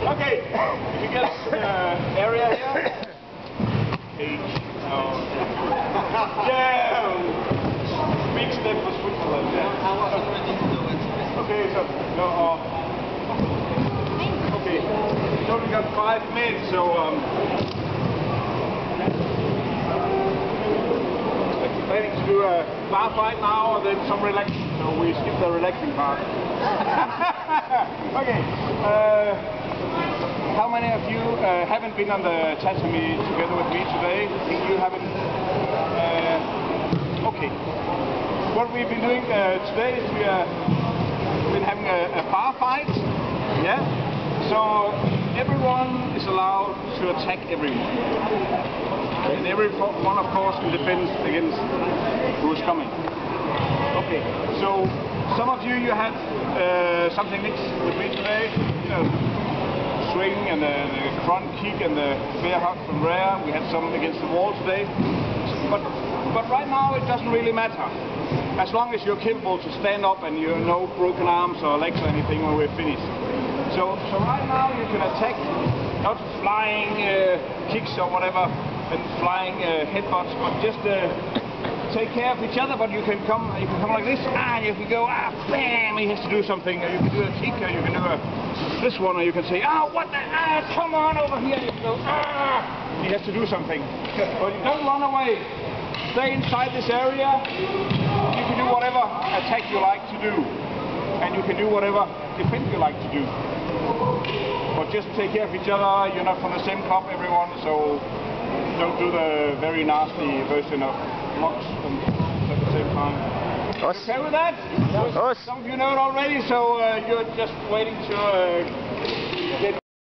Okay, if you get area here. Yeah! Big step for Switzerland. Yeah. Okay, so okay, so we got 5 minutes, so planning to do a bar fight now and then some relaxing, so we skip the relaxing part. Okay, how many of you haven't been on the tatami together with me today? I think you haven't. Okay, what we've been doing today is we've been having a bar fight, yeah? So everyone is allowed to attack everyone. And everyone, of course, can defend against who's coming. Okay, so some of you had something mixed with me today. You know, swing and the front kick and the bear hug from Rare. We had some against the wall today. But right now it doesn't really matter. As long as you're capable to stand up and you have no broken arms or legs or anything when we're finished. So right now you can attack, not flying kicks or whatever, and flying headbutts, but just take care of each other. But you can come like this, and you can go, bam, he has to do something. Or you can do a kick, or you can do this one, or you can say, what the, come on over here. You can go, he has to do something. But you don't run away. Stay inside this area. You can do whatever attack you like to do, and you can do whatever defense you like to do. But just take care of each other. You're not from the same club, everyone, so don't do the very nasty version of blocks at the same time. Okay with that? Some of you know it already, so you're just waiting to